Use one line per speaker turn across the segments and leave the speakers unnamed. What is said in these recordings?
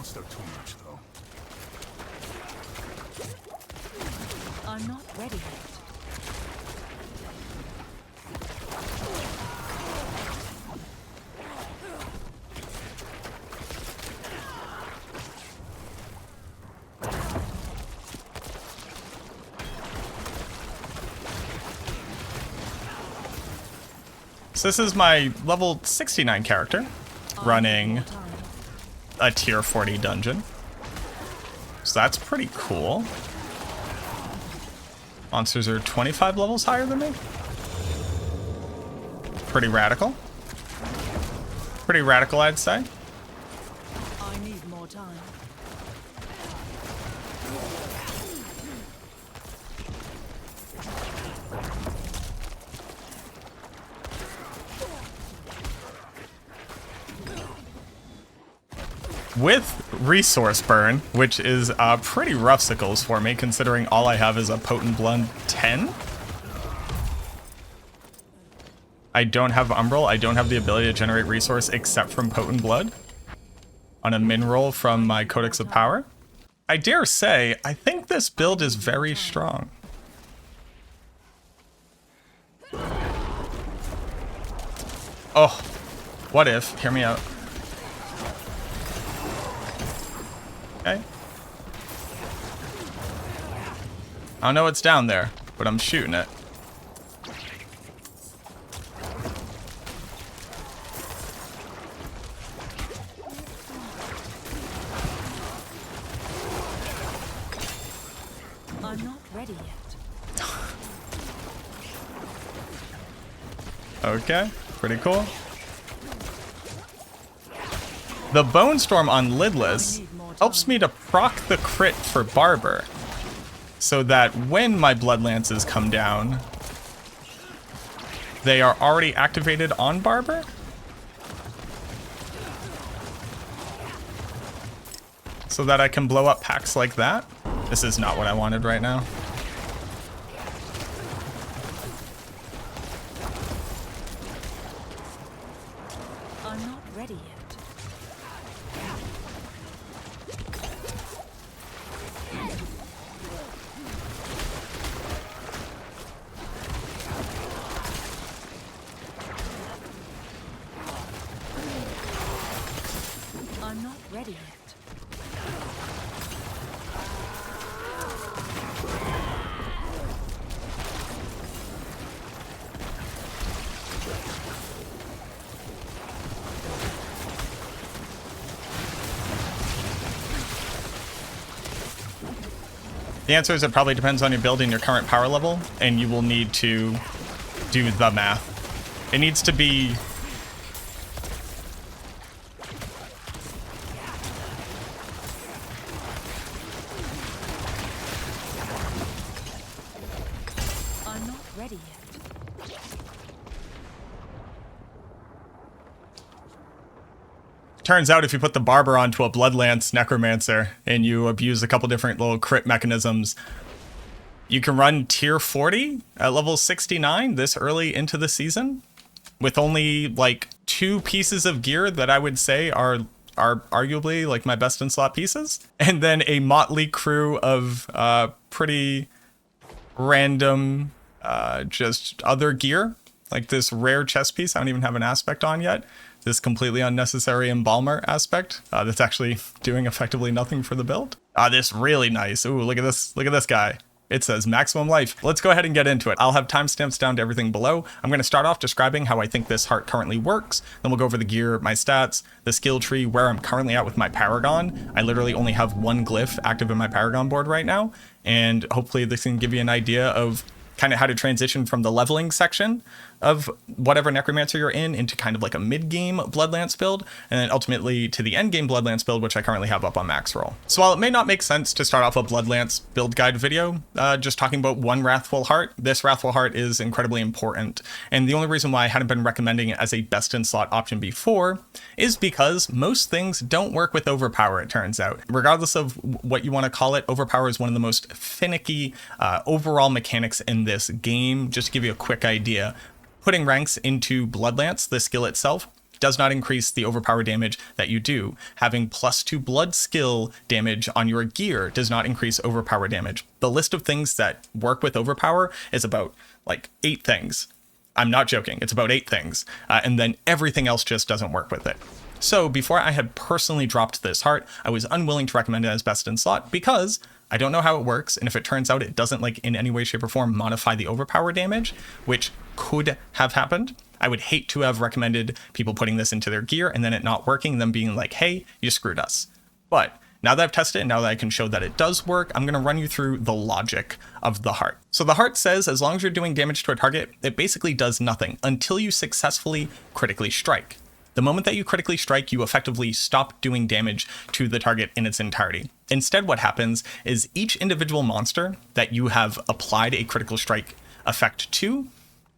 monster too much, though.
I'm not ready yet.
So this is my level 69 character running a tier 40 dungeon. So that's pretty cool. Monsters are 25 levels higher than me. Pretty radical. Pretty radical, I'd say.
I need more time.
With resource burn, which is pretty rough sickles for me, considering all I have is a potent blood 10. I don't have Umbral. I don't have the ability to generate resource except from potent blood on a min roll from my Codex of Power. I dare say, I think this build is very strong. Oh, what if? Hear me out. Okay. I don't know what's down there, but I'm shooting it.
I'm not ready yet.
Okay, pretty cool. The Bone Storm on Lidless helps me to proc the crit for Barber, so that when my Blood Lances come down, they are already activated on Barber. So that I can blow up packs like that. This is not what I wanted right now.
I'm not ready yet. I'm not ready yet.
The answer is it probably depends on your build and your current power level, and you will need to do the math. It needs to be...
I'm not ready yet.
Turns out if you put the Barber onto a Bloodlance Necromancer and you abuse a couple different little crit mechanisms, you can run tier 40 at level 69 this early into the season with only like 2 pieces of gear that I would say are arguably like my best in slot pieces, and then a motley crew of pretty random just other gear, like this rare chest piece I don't even have an aspect on yet. This completely unnecessary embalmer aspect that's actually doing effectively nothing for the build. This really nice. Ooh, look at this. Look at this guy. It says maximum life. Let's go ahead and get into it. I'll have timestamps down to everything below. I'm going to start off describing how I think this heart currently works. Then we'll go over the gear, my stats, the skill tree, where I'm currently at with my Paragon. I literally only have 1 glyph active in my Paragon board right now. And hopefully this can give you an idea of kind of how to transition from the leveling section of whatever Necromancer you're in into kind of like a mid-game Bloodlance build, and then ultimately to the end-game Bloodlance build, which I currently have up on max roll. So while it may not make sense to start off a Bloodlance build guide video just talking about one Wrathful Heart, this Wrathful Heart is incredibly important, and the only reason why I hadn't been recommending it as a best-in-slot option before is because most things don't work with Overpower, it turns out. Regardless of what you want to call it, Overpower is one of the most finicky overall mechanics in this game. Just to give you a quick idea, putting ranks into Bloodlance, the skill itself, does not increase the overpower damage that you do. Having +2 blood skill damage on your gear does not increase overpower damage. The list of things that work with overpower is about like 8 things. I'm not joking. It's about 8 things. And then everything else just doesn't work with it. So before I had personally dropped this heart, I was unwilling to recommend it as best in slot because I don't know how it works. And if it turns out it doesn't like in any way, shape or form modify the overpower damage, which could have happened, I would hate to have recommended people putting this into their gear and then it not working, them being like, hey, you screwed us. But now that I've tested it, now that I can show that it does work, I'm going to run you through the logic of the heart. So the heart says as long as you're doing damage to a target, it basically does nothing until you successfully critically strike. The moment that you critically strike, you effectively stop doing damage to the target in its entirety. Instead, what happens is each individual monster that you have applied a critical strike effect to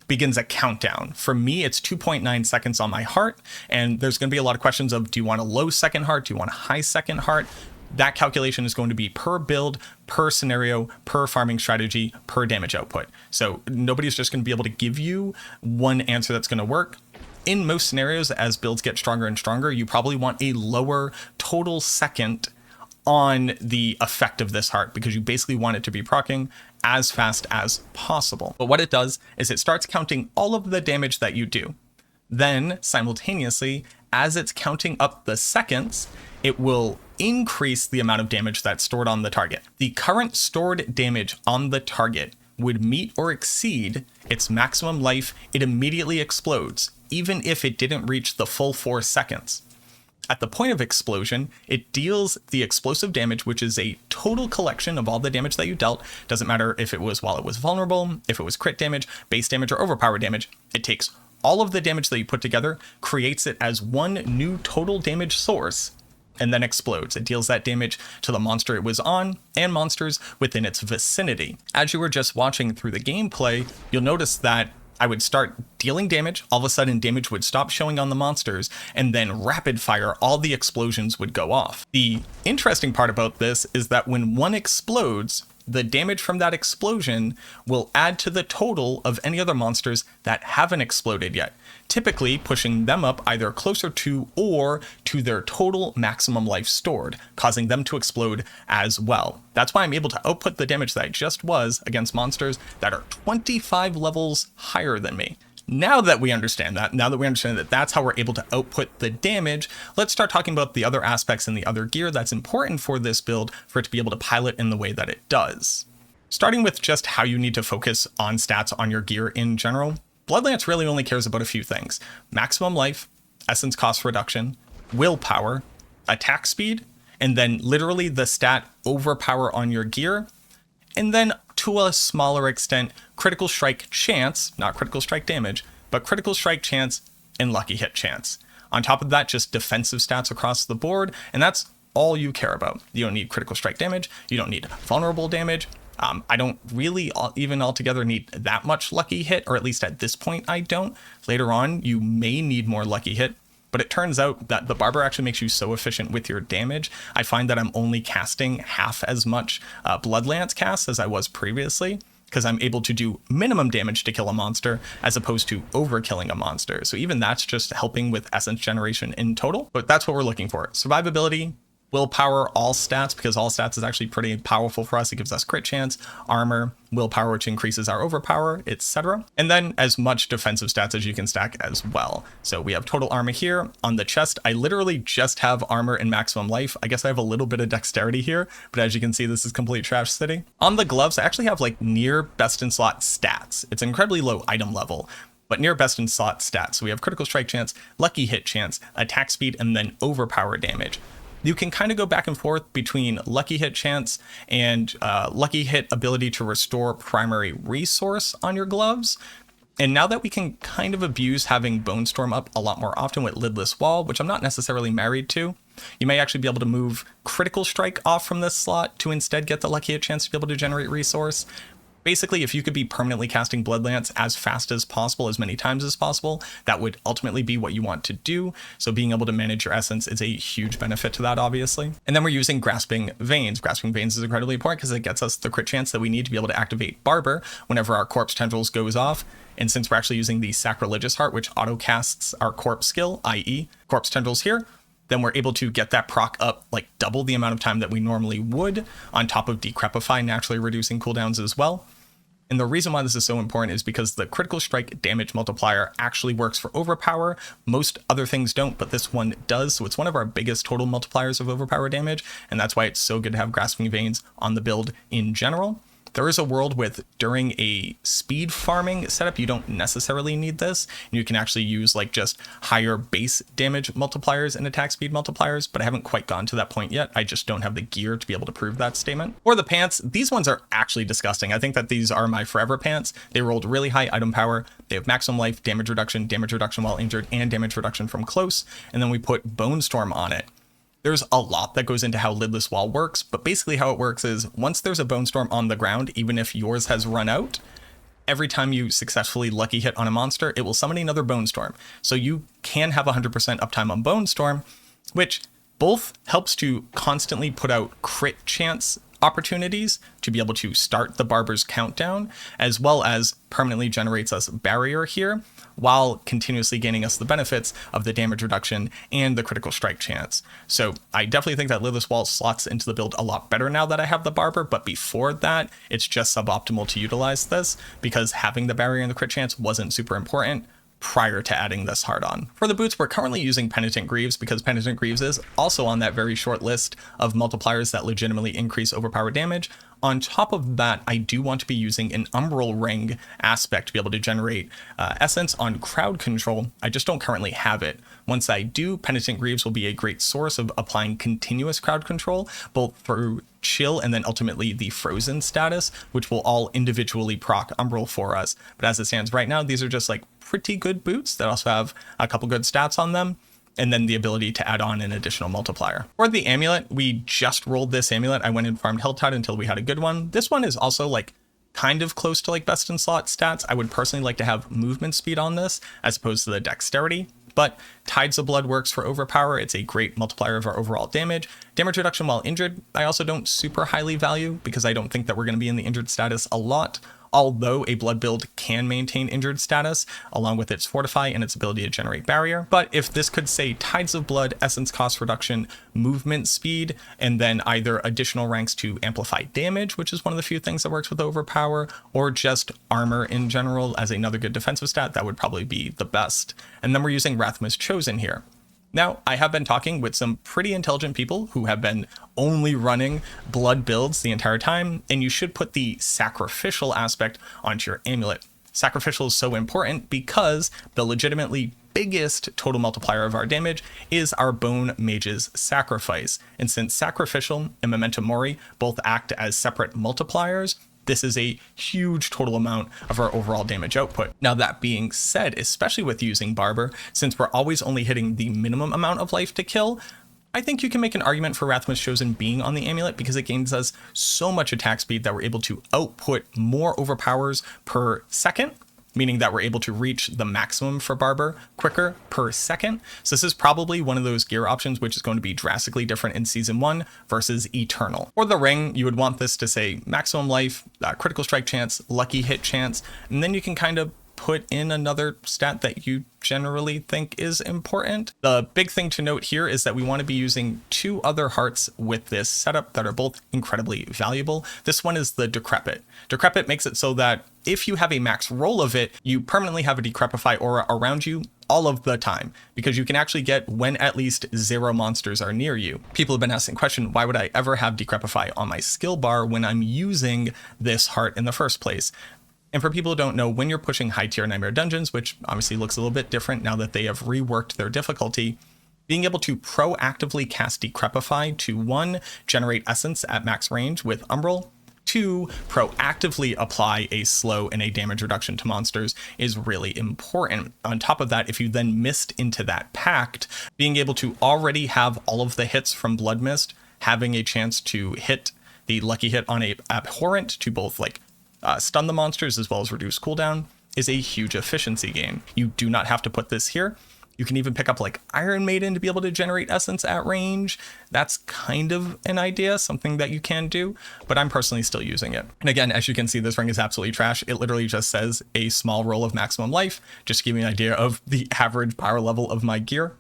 begins a countdown. For me, it's 2.9 seconds on my heart, and there's going to be a lot of questions of, do you want a low second heart? Do you want a high second heart? That calculation is going to be per build, per scenario, per farming strategy, per damage output. So nobody's just going to be able to give you one answer that's going to work. In most scenarios, as builds get stronger and stronger, you probably want a lower total second on the effect of this heart because you basically want it to be proccing as fast as possible. But what it does is it starts counting all of the damage that you do. Then simultaneously, as it's counting up the seconds, it will increase the amount of damage that's stored on the target. The current stored damage on the target would meet or exceed its maximum life. It immediately explodes, even if it didn't reach the full 4 seconds. At the point of explosion, it deals the explosive damage, which is a total collection of all the damage that you dealt. Doesn't matter if it was while it was vulnerable, if it was crit damage, base damage, or overpower damage. It takes all of the damage that you put together, creates it as one new total damage source, and then explodes. It deals that damage to the monster it was on and monsters within its vicinity. As you were just watching through the gameplay, you'll notice that I would start dealing damage, all of a sudden damage would stop showing on the monsters, and then rapid fire, all the explosions would go off. The interesting part about this is that when one explodes, the damage from that explosion will add to the total of any other monsters that haven't exploded yet, typically pushing them up either closer to or to their total maximum life stored, causing them to explode as well. That's why I'm able to output the damage that I just was against monsters that are 25 levels higher than me. Now that we understand that, that's how we're able to output the damage, let's start talking about the other aspects in the other gear that's important for this build for it to be able to pilot in the way that it does. Starting with just how you need to focus on stats on your gear in general, Bloodlance really only cares about a few things: maximum life, essence cost reduction, willpower, attack speed, and then literally the stat overpower on your gear, and then to a smaller extent, critical strike chance, not critical strike damage, but critical strike chance and lucky hit chance. On top of that, just defensive stats across the board, and that's all you care about. You don't need critical strike damage, you don't need vulnerable damage. I don't really even altogether need that much lucky hit, or at least at this point I don't. Later on, you may need more lucky hit, but it turns out that the Barber actually makes you so efficient with your damage. I find that I'm only casting half as much Bloodlance casts as I was previously, because I'm able to do minimum damage to kill a monster as opposed to overkilling a monster. So even that's just helping with essence generation in total, but that's what we're looking for. Survivability, willpower, all stats, because all stats is actually pretty powerful for us. It gives us crit chance, armor, willpower, which increases our overpower, etc. And then as much defensive stats as you can stack as well. So we have total armor here. On the chest, I literally just have armor and maximum life. I guess I have a little bit of dexterity here, but as you can see, this is complete trash city. On the gloves, I actually have like near best in slot stats. It's an incredibly low item level, but near best in slot stats. So we have critical strike chance, lucky hit chance, attack speed, and then overpower damage. You can kind of go back and forth between lucky hit chance and lucky hit ability to restore primary resource on your gloves. And now that we can kind of abuse having Bone Storm up a lot more often with Lidless Wall, which I'm not necessarily married to, you may actually be able to move Critical Strike off from this slot to instead get the lucky hit chance to be able to generate resource. Basically, if you could be permanently casting Blood Lance as fast as possible, as many times as possible, that would ultimately be what you want to do. So being able to manage your essence is a huge benefit to that, obviously. And then we're using Grasping Veins. Grasping Veins is incredibly important because it gets us the crit chance that we need to be able to activate Barber whenever our Corpse Tendrils goes off. And since we're actually using the Sacrilegious Heart, which auto casts our Corpse skill, i.e. Corpse Tendrils here, then we're able to get that proc up like double the amount of time that we normally would, on top of Decrepify naturally reducing cooldowns as well. And the reason why this is so important is because the critical strike damage multiplier actually works for overpower. Most other things don't, but this one does. So it's one of our biggest total multipliers of overpower damage. And that's why it's so good to have Grasping Veins on the build in general. There is a world with during a speed farming setup, you don't necessarily need this. And you can actually use like just higher base damage multipliers and attack speed multipliers, but I haven't quite gotten to that point yet. I just don't have the gear to be able to prove that statement. For the pants, these ones are actually disgusting. I think that these are my forever pants. They rolled really high item power. They have maximum life, damage reduction while injured, and damage reduction from close. And then we put Bone Storm on it. There's a lot that goes into how Lidless Wall works, but basically how it works is once there's a Bone Storm on the ground, even if yours has run out, every time you successfully lucky hit on a monster, it will summon another Bone Storm. So you can have 100% uptime on Bone Storm, which both helps to constantly put out crit chance opportunities to be able to start the Barber's countdown, as well as permanently generates us barrier here, while continuously gaining us the benefits of the damage reduction and the critical strike chance. So I definitely think that Lidless Wall slots into the build a lot better now that I have the Barber, but before that, it's just suboptimal to utilize this because having the barrier and the crit chance wasn't super important prior to adding this hard on. For the boots, we're currently using Penitent Greaves because Penitent Greaves is also on that very short list of multipliers that legitimately increase overpower damage. On top of that, I do want to be using an Umbral Ring aspect to be able to generate essence on crowd control. I just don't currently have it. Once I do, Penitent Greaves will be a great source of applying continuous crowd control, both through chill and then ultimately the frozen status, which will all individually proc Umbral for us. But as it stands right now, these are just like pretty good boots that also have a couple good stats on them, and then the ability to add on an additional multiplier. For the amulet, we just rolled this amulet. I went and farmed Helltide until we had a good one. This one is also like kind of close to like best in slot stats. I would personally like to have movement speed on this as opposed to the dexterity, but Tides of Blood works for overpower. It's a great multiplier of our overall damage. Damage reduction while injured, I also don't super highly value because I don't think that we're going to be in the injured status a lot. Although a blood build can maintain injured status along with its fortify and its ability to generate barrier. But if this could say Tides of Blood, essence cost reduction, movement speed, and then either additional ranks to amplify damage, which is one of the few things that works with overpower, or just armor in general as another good defensive stat, that would probably be the best. And then we're using Rathma's Chosen here. Now, I have been talking with some pretty intelligent people who have been only running blood builds the entire time, and you should put the sacrificial aspect onto your amulet. Sacrificial is so important because the legitimately biggest total multiplier of our damage is our Bone Mage's Sacrifice. And since Sacrificial and Memento Mori both act as separate multipliers, this is a huge total amount of our overall damage output. Now, that being said, especially with using Barber, since we're always only hitting the minimum amount of life to kill, I think you can make an argument for Rathma's Chosen being on the amulet because it gains us so much attack speed that we're able to output more overpowers per second, meaning that we're able to reach the maximum for Barber quicker per second. So this is probably one of those gear options which is going to be drastically different in Season 1 versus Eternal. For the ring, you would want this to say maximum life, critical strike chance, lucky hit chance, and then you can kind of put in another stat that you generally think is important. The big thing to note here is that we want to be using two other hearts with this setup that are both incredibly valuable. This one is the Decrepit. Decrepit makes it so that if you have a max roll of it, you permanently have a Decrepify aura around you all of the time, because you can actually get when at least 0 monsters are near you. People have been asking the question, why would I ever have Decrepify on my skill bar when I'm using this heart in the first place? And for people who don't know, when you're pushing high tier Nightmare Dungeons, which obviously looks a little bit different now that they have reworked their difficulty, being able to proactively cast Decrepify to 1, generate essence at max range with Umbral, 2, proactively apply a slow and a damage reduction to monsters is really important. On top of that, if you then missed into that pact, being able to already have all of the hits from Blood Mist, having a chance to hit the lucky hit on a Abhorrent to both like stun the monsters as well as reduce cooldown, is a huge efficiency gain. You do not have to put this here. You can even pick up like Iron Maiden to be able to generate essence at range. That's kind of an idea, something that you can do, but I'm personally still using it. And again, as you can see, this ring is absolutely trash. It literally just says a small roll of maximum life, just to give you an idea of the average power level of my gear.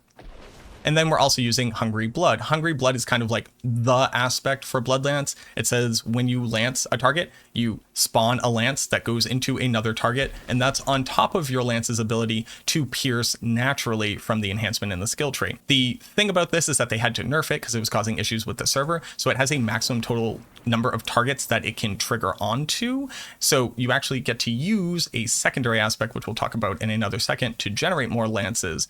And then we're also using Hungry Blood. Hungry Blood is kind of like the aspect for Blood Lance. It says when you lance a target, you spawn a lance that goes into another target, and that's on top of your lance's ability to pierce naturally from the enhancement in the skill tree. The thing about this is that they had to nerf it because it was causing issues with the server, so it has a maximum total number of targets that it can trigger onto. So you actually get to use a secondary aspect, which we'll talk about in another second, to generate more lances.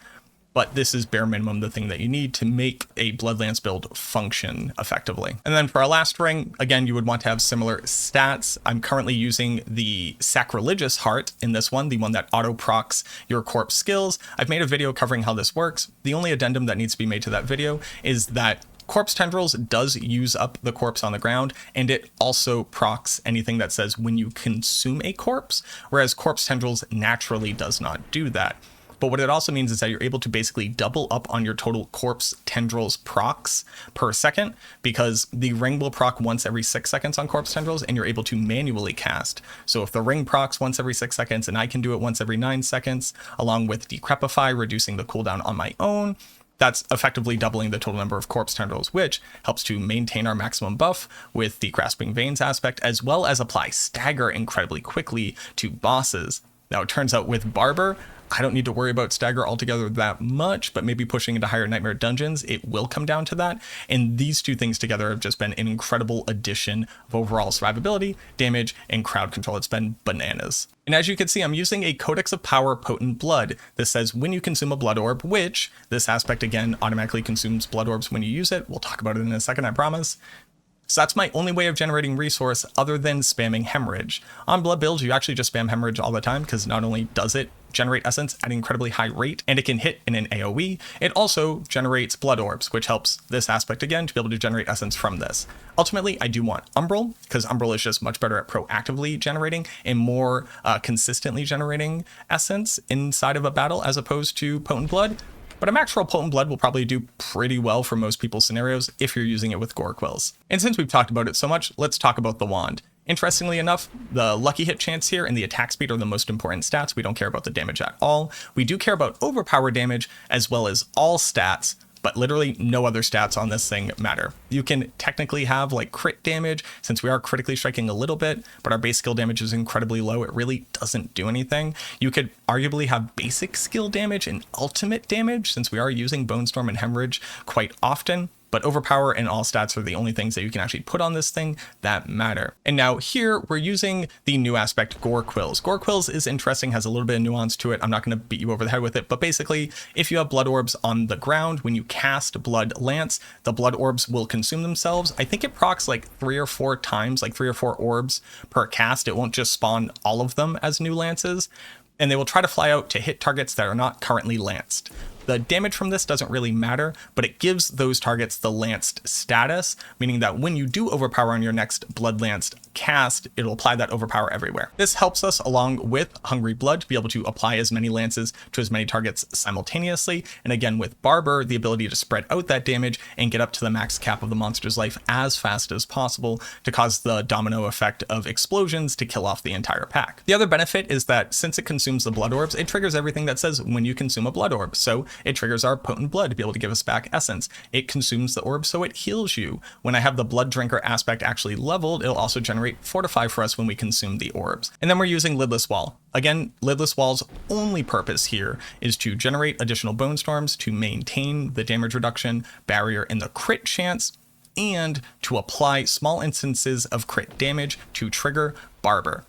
But this is bare minimum the thing that you need to make a Blood Lance build function effectively. And then for our last ring, again, you would want to have similar stats. I'm currently using the Sacrilegious Heart in this one, the one that auto procs your corpse skills. I've made a video covering how this works. The only addendum that needs to be made to that video is that Corpse Tendrils does use up the corpse on the ground, and it also procs anything that says when you consume a corpse, whereas Corpse Tendrils naturally does not do that. But what it also means is that you're able to basically double up on your total Corpse Tendrils procs per second, because the ring will proc once every 6 seconds on Corpse Tendrils, and you're able to manually cast. So if the ring procs once every 6 seconds and I can do it once every 9 seconds, along with Decrepify, reducing the cooldown on my own, that's effectively doubling the total number of Corpse Tendrils, which helps to maintain our maximum buff with the Grasping Veins aspect, as well as apply Stagger incredibly quickly to bosses. Now, it turns out with Barber, I don't need to worry about Stagger altogether that much, but maybe pushing into higher Nightmare dungeons, it will come down to that. And these two things together have just been an incredible addition of overall survivability, damage, and crowd control. It's been bananas. And as you can see, I'm using a Codex of Power Potent Blood. This says when you consume a Blood Orb, which this aspect again automatically consumes Blood Orbs when you use it. We'll talk about it in a second, I promise. So that's my only way of generating resource other than spamming Hemorrhage. On Blood builds, you actually just spam Hemorrhage all the time, because not only does it generate essence at an incredibly high rate, and it can hit in an AoE, it also generates Blood Orbs, which helps this aspect again to be able to generate essence from this. Ultimately, I do want Umbral, because Umbral is just much better at proactively generating and more consistently generating essence inside of a battle as opposed to Potent Blood. But a max roll Potent Blood will probably do pretty well for most people's scenarios if you're using it with Gore Quills. And since we've talked about it so much, let's talk about the wand. Interestingly enough, the lucky hit chance here and the attack speed are the most important stats. We don't care about the damage at all. We do care about overpower damage as well as all stats, but literally no other stats on this thing matter. You can technically have like crit damage since we are critically striking a little bit, but our base skill damage is incredibly low. It really doesn't do anything. You could arguably have basic skill damage and ultimate damage since we are using Bone Storm and Hemorrhage quite often. But overpower and all stats are the only things that you can actually put on this thing that matter. And now here we're using the new aspect, Gore Quills. Gore Quills is interesting, has a little bit of nuance to it. I'm not going to beat you over the head with it, but basically if you have Blood Orbs on the ground, when you cast Blood Lance, the Blood Orbs will consume themselves. I think it procs like 3 or 4 times, like 3 or 4 orbs per cast. It won't just spawn all of them as new lances, and they will try to fly out to hit targets that are not currently lanced. The damage from this doesn't really matter, but it gives those targets the lanced status, meaning that when you do overpower on your next Blood Lanced cast, it'll apply that overpower everywhere. This helps us, along with Hungry Blood, to be able to apply as many lances to as many targets simultaneously. And again, with Barber, the ability to spread out that damage and get up to the max cap of the monster's life as fast as possible to cause the domino effect of explosions to kill off the entire pack. The other benefit is that since it consumes the Blood Orbs, it triggers everything that says when you consume a Blood Orb. So it triggers our Potent Blood to be able to give us back essence. It consumes the orb, so it heals you. When I have the Blood Drinker aspect actually leveled, it'll also generate Fortify for us when we consume the orbs. And then we're using Lidless Wall. Again, Lidless Wall's only purpose here is to generate additional Bone Storms to maintain the damage reduction, barrier, and the crit chance, and to apply small instances of crit damage to trigger Barber.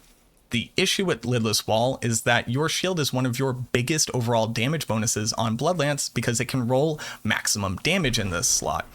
The issue with Lidless Wall is that your shield is one of your biggest overall damage bonuses on Blood Lance because it can roll maximum damage in this slot.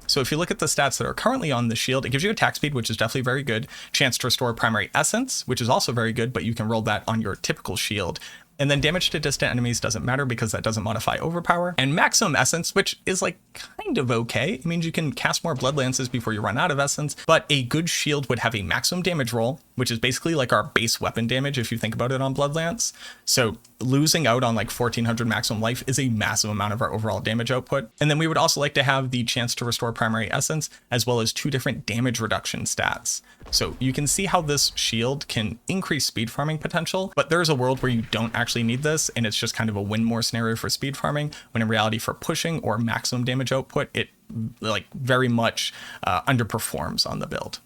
So if you look at the stats that are currently on the shield, it gives you attack speed, which is definitely very good, chance to restore primary essence, which is also very good, but you can roll that on your typical shield. And then damage to distant enemies doesn't matter because that doesn't modify overpower. And maximum essence, which is like kind of okay. It means you can cast more Blood Lances before you run out of essence, but a good shield would have a maximum damage roll, which is basically like our base weapon damage if you think about it on Bloodlance. So losing out on like 1400 maximum life is a massive amount of our overall damage output. And then we would also like to have the chance to restore primary essence, as well as 2 different damage reduction stats. So you can see how this shield can increase speed farming potential, but there's a world where you don't actually need this, and it's just kind of a win more scenario for speed farming, when in reality for pushing or maximum damage output, it like very much underperforms on the build.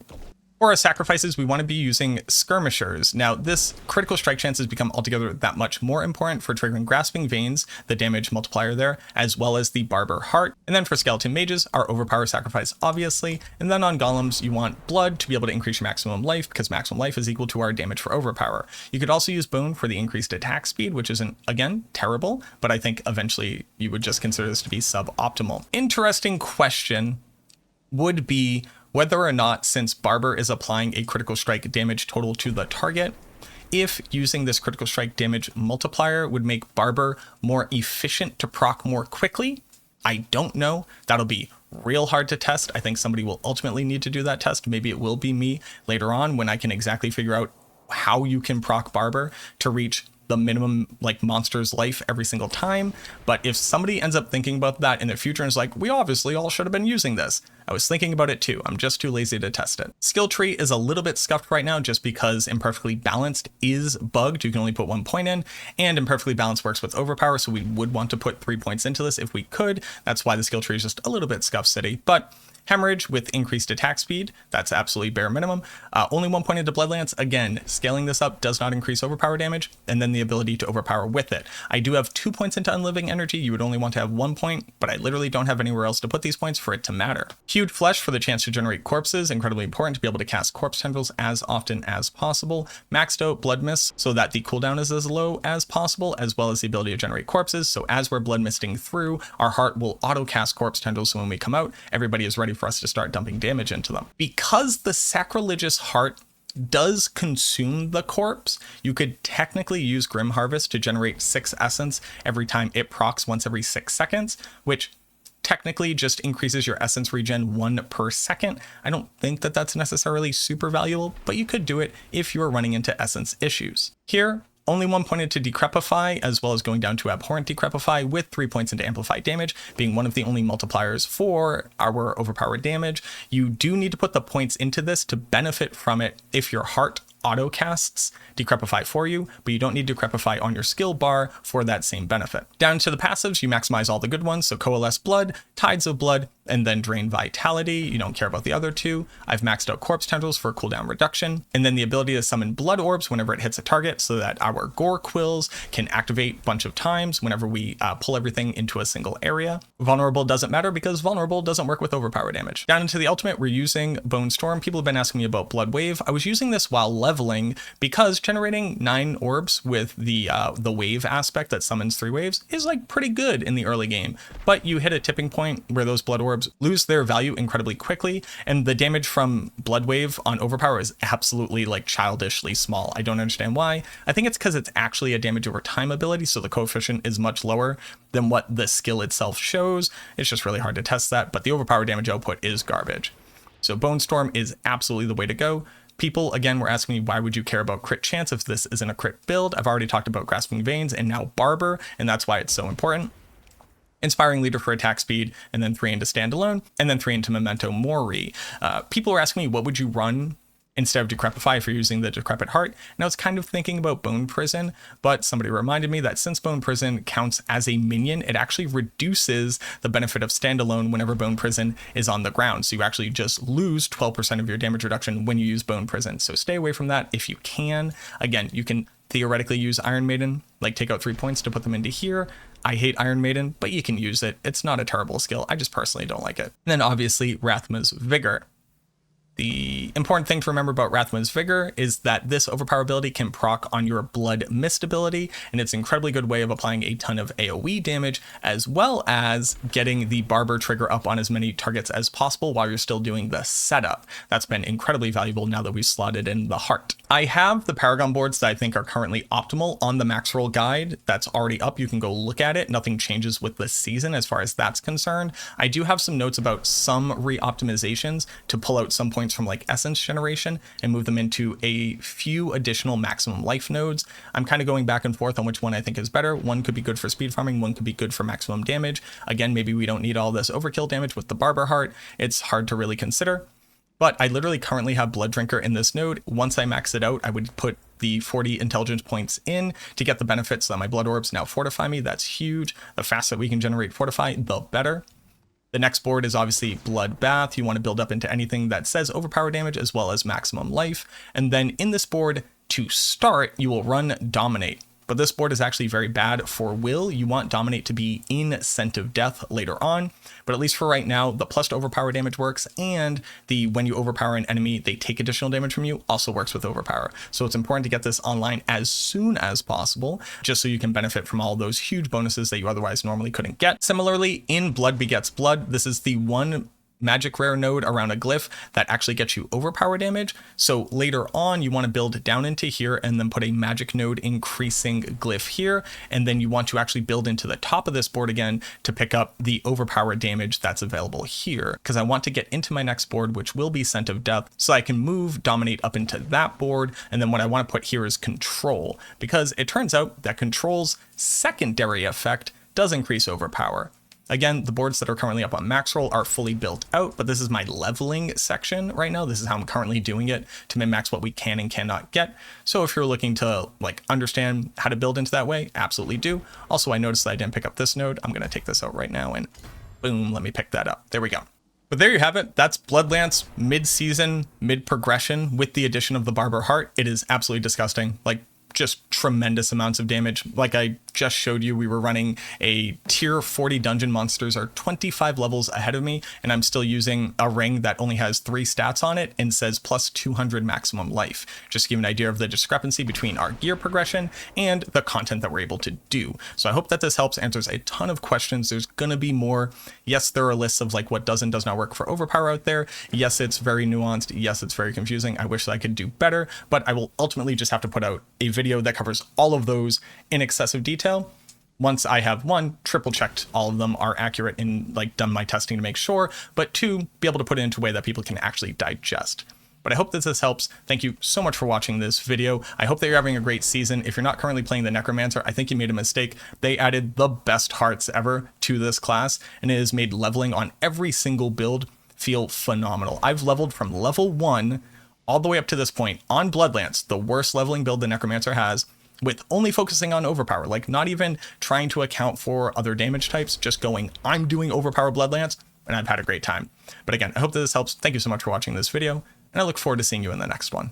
For our sacrifices, we want to be using Skirmishers. Now, this critical strike chance has become altogether that much more important for triggering Grasping Veins, the damage multiplier there, as well as the Barber Heart. And then for Skeleton Mages, our Overpower sacrifice, obviously. And then on Golems, you want Blood to be able to increase your maximum life, because maximum life is equal to our damage for Overpower. You could also use Bone for the increased attack speed, which isn't, again, terrible, but I think eventually you would just consider this to be suboptimal. Interesting question would be whether or not, since Barber is applying a critical strike damage total to the target, if using this critical strike damage multiplier would make Barber more efficient to proc more quickly. I don't know. That'll be real hard to test. I think somebody will ultimately need to do that test. Maybe it will be me later on when I can exactly figure out how you can proc Barber to reach the minimum like monster's life every single time. But if somebody ends up thinking about that in the future and is like, we obviously all should have been using this, I was thinking about it too. I'm just too lazy to test it. Skill tree is a little bit scuffed right now just because Imperfectly Balanced is bugged. You can only put 1 point in, and Imperfectly Balanced works with Overpower, so we would want to put 3 points into this if we could. That's why the skill tree is just a little bit scuffed city. But Hemorrhage with increased attack speed, that's absolutely bare minimum. Only 1 point into Bloodlance. Again, scaling this up does not increase overpower damage, and then the ability to overpower with it. I do have 2 points into Unliving Energy. You would only want to have 1 point, but I literally don't have anywhere else to put these points for it to matter. Hued Flesh for the chance to generate corpses, incredibly important to be able to cast Corpse Tendrils as often as possible. Maxed out Blood Mist so that the cooldown is as low as possible, as well as the ability to generate corpses. So as we're Blood Misting through, our heart will auto cast Corpse Tendrils, so when we come out, everybody is ready for us to start dumping damage into them. Because the Sacrilegious Heart does consume the corpse, you could technically use Grim Harvest to generate 6 essence every time it procs once every 6 seconds, which technically just increases your essence regen 1 per second. I don't think that that's necessarily super valuable, but you could do it if you're running into essence issues. Here, only 1 point into Decrepify, as well as going down to Abhorrent Decrepify with 3 points into Amplified Damage, being one of the only multipliers for our overpowered damage. You do need to put the points into this to benefit from it if your heart auto casts Decrepify for you, but you don't need Decrepify on your skill bar for that same benefit. Down to the passives, you maximize all the good ones, so Coalesce Blood, Tides of Blood, and then Drain Vitality. You don't care about the other two. I've maxed out Corpse Tendrils for cooldown reduction, and then the ability to summon Blood Orbs whenever it hits a target so that our Gore Quills can activate a bunch of times whenever we pull everything into a single area. Vulnerable doesn't matter because Vulnerable doesn't work with overpower damage. Down into the ultimate, we're using Bone Storm. People have been asking me about Blood Wave. I was using this while leveling because generating 9 orbs with the wave aspect that summons 3 waves is like pretty good in the early game, but you hit a tipping point where those Blood Orbs lose their value incredibly quickly, and the damage from Blood Wave on overpower is absolutely like childishly small. I don't understand why. I think it's because it's actually a damage over time ability, so the coefficient is much lower than what the skill itself shows. It's just really hard to test that, but the overpower damage output is garbage. So Bone Storm is absolutely the way to go. People, again, were asking me, why would you care about crit chance if this isn't a crit build? I've already talked about Grasping Veins and now Barber, and that's why it's so important. Inspiring Leader for attack speed, and then 3 into Standalone, and then 3 into Memento Mori. People were asking me, what would you run instead of Decrepify if you're using the Decrepit Heart? And I was kind of thinking about Bone Prison, but somebody reminded me that since Bone Prison counts as a minion, it actually reduces the benefit of Standalone whenever Bone Prison is on the ground. So you actually just lose 12% of your damage reduction when you use Bone Prison. So stay away from that if you can. Again, you can theoretically use Iron Maiden, like take out 3 points to put them into here. I hate Iron Maiden, but you can use it. It's not a terrible skill. I just personally don't like it. And then obviously Rathma's Vigor. The important thing to remember about Rathma's Vigor is that this overpower ability can proc on your Blood Mist ability, and it's an incredibly good way of applying a ton of AoE damage, as well as getting the Barber trigger up on as many targets as possible while you're still doing the setup. That's been incredibly valuable now that we've slotted in the heart. I have the Paragon boards that I think are currently optimal on the max roll guide. That's already up. You can go look at it. Nothing changes with this season as far as that's concerned. I do have some notes about some re-optimizations to pull out some points points from like essence generation and move them into a few additional maximum life nodes. I'm kind of going back and forth on which one I think is better. One could be good for speed farming, one could be good for maximum damage. Again, maybe we don't need all this overkill damage with the Barber Heart. It's hard to really consider. But I literally currently have Blood Drinker in this node. Once I max it out, I would put the 40 intelligence points in to get the benefits that my blood orbs now fortify me. That's huge. The faster we can generate fortify, the better. The next board is obviously Bloodbath. You want to build up into anything that says overpower damage as well as maximum life. And then in this board, to start, you will run Dominate. But this board is actually very bad for will. You want Dominate to be in Scent of Death later on. But at least for right now, the plus to overpower damage works, and the when you overpower an enemy, they take additional damage from you also works with overpower. So it's important to get this online as soon as possible, just so you can benefit from all those huge bonuses that you otherwise normally couldn't get. Similarly, in Blood Begets Blood, this is the one magic rare node around a glyph that actually gets you overpower damage. So later on, you want to build down into here and then put a magic node increasing glyph here. And then you want to actually build into the top of this board again to pick up the overpower damage that's available here. Because I want to get into my next board, which will be Scent of Death, so I can move Dominate up into that board. And then what I want to put here is Control, because it turns out that Control's secondary effect does increase overpower. Again, the boards that are currently up on max roll are fully built out, but this is my leveling section right now. This is how I'm currently doing it to min-max what we can and cannot get. So if you're looking to like understand how to build into that way, absolutely do. Also, I noticed that I didn't pick up this node. I'm going to take this out right now and boom, let me pick that up. There we go. But there you have it. That's Bloodlance mid-season, mid-progression with the addition of the Barber Heart. It is absolutely disgusting. Like, just tremendous amounts of damage. Like I just showed you, we were running a tier 40 dungeon. Monsters are 25 levels ahead of me, and I'm still using a ring that only has 3 stats on it and says plus 200 maximum life. Just to give an idea of the discrepancy between our gear progression and the content that we're able to do. So I hope that this helps, answers a ton of questions. There's gonna be more. Yes, there are lists of like what does and does not work for overpower out there. Yes, it's very nuanced. Yes, it's very confusing. I wish that I could do better, but I will ultimately just have to put out a video that covers all of those in excessive detail. Once I have one, triple checked all of them are accurate and like done my testing to make sure, but 2, be able to put it into a way that people can actually digest. But I hope that this helps. Thank you so much for watching this video. I hope that you're having a great season. If you're not currently playing the Necromancer, I think you made a mistake. They added the best hearts ever to this class, and it has made leveling on every single build feel phenomenal. I've leveled from level 1 all the way up to this point on Bloodlance, the worst leveling build the Necromancer has, with only focusing on overpower, like not even trying to account for other damage types, just going, I'm doing overpower Bloodlance, and I've had a great time. But again, I hope that this helps. Thank you so much for watching this video, and I look forward to seeing you in the next one.